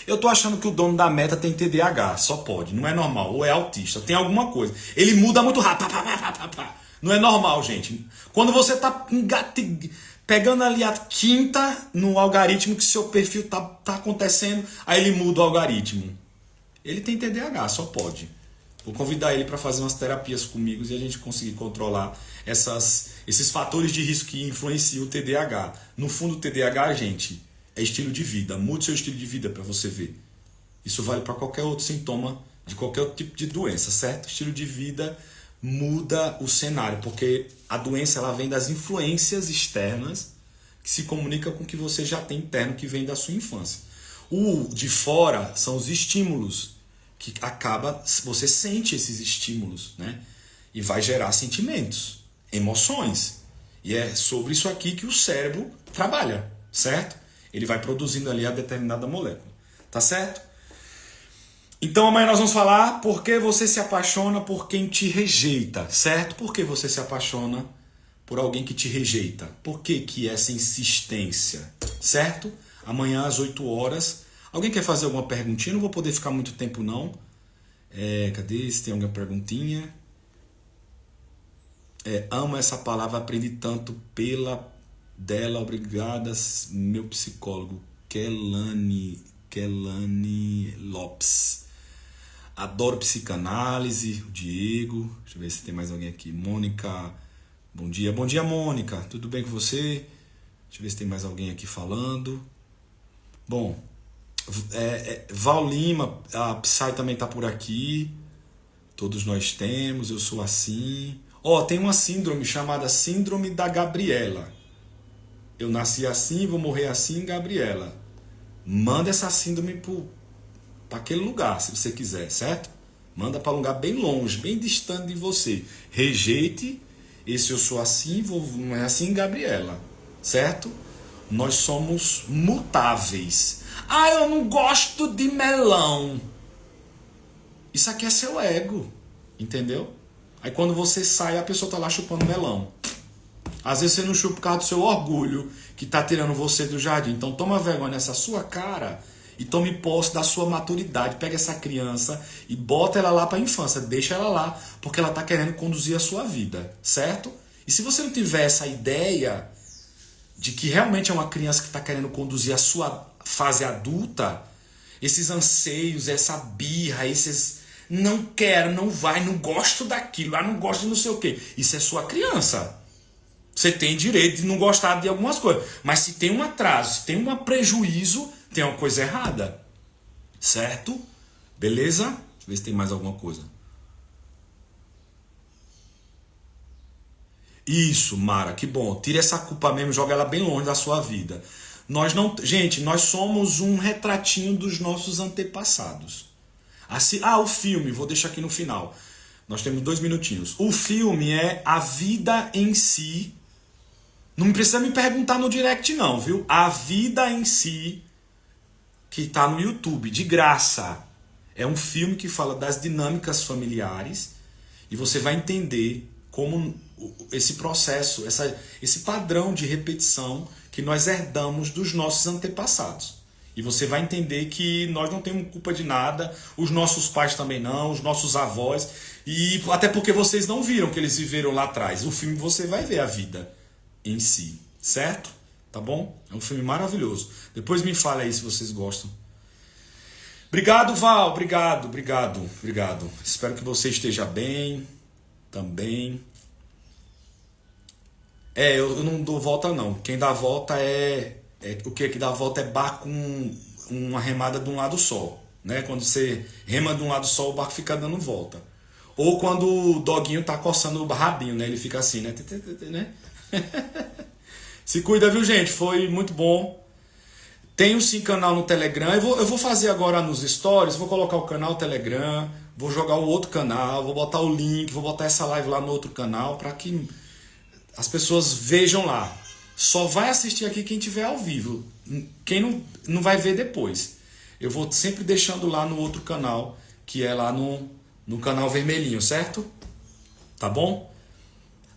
Eu tô achando que o dono da Meta tem TDAH, só pode, não é normal, ou é autista, tem alguma coisa. Ele muda muito rápido, não é normal, gente. Quando você tá pegando ali a quinta no algoritmo que seu perfil tá acontecendo, aí ele muda o algoritmo. Ele tem TDAH, só pode. Vou convidar ele para fazer umas terapias comigo e a gente conseguir controlar esses fatores de risco que influenciam o TDAH. No fundo, o TDAH, gente, é estilo de vida. Mude seu estilo de vida para você ver. Isso vale para qualquer outro sintoma de qualquer outro tipo de doença, certo? Estilo de vida muda o cenário, porque a doença ela vem das influências externas que se comunicam com o que você já tem interno, que vem da sua infância. O de fora são os estímulos, que você sente esses estímulos, né? E vai gerar sentimentos, emoções. E é sobre isso aqui que o cérebro trabalha, certo? Ele vai produzindo ali a determinada molécula, tá certo? Então amanhã nós vamos falar por que você se apaixona por quem te rejeita, certo? Por que você se apaixona por alguém que te rejeita? Por que essa insistência, certo? Amanhã às 8 horas. Alguém quer fazer alguma perguntinha? Não vou poder ficar muito tempo não. Cadê? Se tem alguma perguntinha? Amo essa palavra, aprendi tanto dela. Obrigada, meu psicólogo. Kelane Lopes. Adoro psicanálise. O Diego. Deixa eu ver se tem mais alguém aqui. Mônica. Bom dia. Bom dia, Mônica. Tudo bem com você? Deixa eu ver se tem mais alguém aqui falando. Bom... Val Lima, a Psy também tá por aqui. Todos nós temos, eu sou assim. Tem uma síndrome chamada Síndrome da Gabriela. Eu nasci assim, vou morrer assim, Gabriela. Manda essa síndrome para aquele lugar, se você quiser, certo? Manda para um lugar bem longe, bem distante de você. Rejeite esse eu sou assim, vou morrer assim, Gabriela, certo? Nós somos mutáveis. Ah, eu não gosto de melão. Isso aqui é seu ego, entendeu? Aí quando você sai, a pessoa tá lá chupando melão. Às vezes você não chupa por causa do seu orgulho, que tá tirando você do jardim. Então toma vergonha nessa sua cara e tome posse da sua maturidade. Pega essa criança e bota ela lá pra infância. Deixa ela lá, porque ela tá querendo conduzir a sua vida, certo? E se você não tiver essa ideia de que realmente é uma criança que está querendo conduzir a sua fase adulta, esses anseios, essa birra, esses não quero, não vai, não gosto daquilo, não gosto de não sei o quê. Isso é sua criança. Você tem direito de não gostar de algumas coisas. Mas se tem um atraso, se tem um prejuízo, tem uma coisa errada. Certo? Beleza? Deixa eu ver se tem mais alguma coisa. Isso, Mara, que bom. Tira essa culpa mesmo, joga ela bem longe da sua vida. Nós não, gente, nós somos um retratinho dos nossos antepassados. Assim, o filme, vou deixar aqui no final. Nós temos 2 minutinhos. O filme é a vida em si. Não precisa me perguntar no direct não, viu? A vida em si, que está no YouTube, de graça. É um filme que fala das dinâmicas familiares e você vai entender como esse processo, esse padrão de repetição que nós herdamos dos nossos antepassados. E você vai entender que nós não temos culpa de nada, os nossos pais também não, os nossos avós, e até porque vocês não viram que eles viveram lá atrás. O filme você vai ver a vida em si, certo? Tá bom? É um filme maravilhoso. Depois me fala aí se vocês gostam. Obrigado, Val, obrigado. Espero que você esteja bem também. Eu não dou volta não. Quem dá volta o que dá volta é barco com uma remada de um lado só, né? Quando você rema de um lado só, o barco fica dando volta. Ou quando o doguinho tá coçando o rabinho, né? Ele fica assim, né? Se cuida, viu, gente? Foi muito bom. Tem sim canal no Telegram. Eu vou fazer agora nos stories, vou colocar o canal Telegram, vou jogar o outro canal, vou botar o link, vou botar essa live lá no outro canal para que as pessoas vejam lá. Só vai assistir aqui quem tiver ao vivo. Quem não vai ver depois. Eu vou sempre deixando lá no outro canal, que é lá no canal vermelhinho, certo? Tá bom?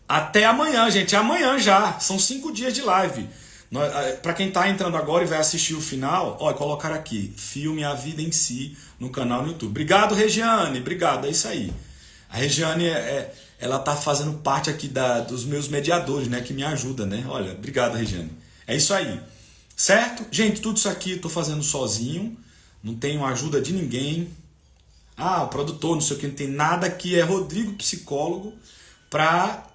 Até amanhã, gente. Amanhã já. São 5 dias de live. Para quem tá entrando agora e vai assistir o final, colocar aqui, filme A Vida em Si, no canal no YouTube. Obrigado, Regiane. Obrigado, é isso aí. A Regiane ela tá fazendo parte aqui dos meus mediadores, né? Que me ajuda, né? Olha, obrigado, Regiane. É isso aí. Certo? Gente, tudo isso aqui eu tô fazendo sozinho. Não tenho ajuda de ninguém. O produtor, não sei o que, não tem nada aqui. É Rodrigo, psicólogo, para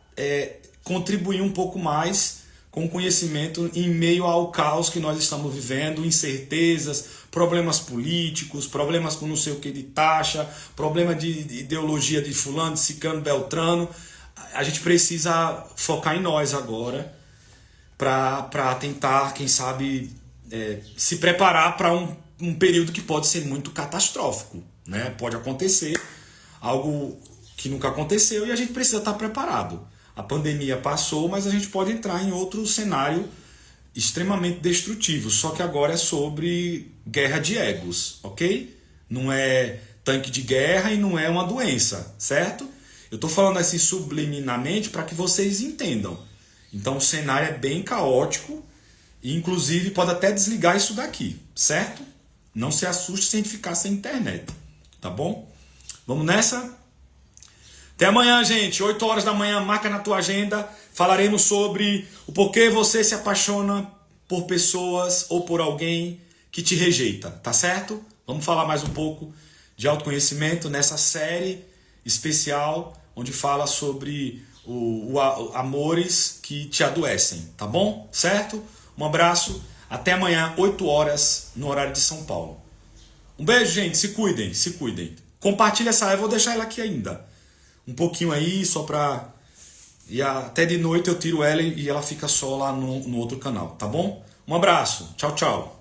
contribuir um pouco mais com conhecimento em meio ao caos que nós estamos vivendo, incertezas, problemas políticos, problemas com não sei o que de taxa, problema de ideologia de fulano, de ciclano, beltrano. A gente precisa focar em nós agora para tentar, quem sabe, se preparar para um período que pode ser muito catastrófico, né? Pode acontecer algo que nunca aconteceu e a gente precisa estar preparado. A pandemia passou, mas a gente pode entrar em outro cenário extremamente destrutivo. Só que agora é sobre guerra de egos, ok? Não é tanque de guerra e não é uma doença, certo? Eu estou falando assim subliminarmente para que vocês entendam. Então o cenário é bem caótico e inclusive pode até desligar isso daqui, certo? Não se assuste se a gente ficar sem internet, tá bom? Vamos nessa? Até amanhã, gente. 8 horas da manhã, marca na tua agenda. Falaremos sobre o porquê você se apaixona por pessoas ou por alguém que te rejeita, tá certo? Vamos falar mais um pouco de autoconhecimento nessa série especial onde fala sobre amores que te adoecem, tá bom? Certo? Um abraço. Até amanhã, 8 horas, no horário de São Paulo. Um beijo, gente. Se cuidem, se cuidem. Compartilha essa live, eu vou deixar ela aqui ainda. Um pouquinho aí, só pra... E até de noite eu tiro ela e ela fica só lá no outro canal, tá bom? Um abraço. Tchau, tchau.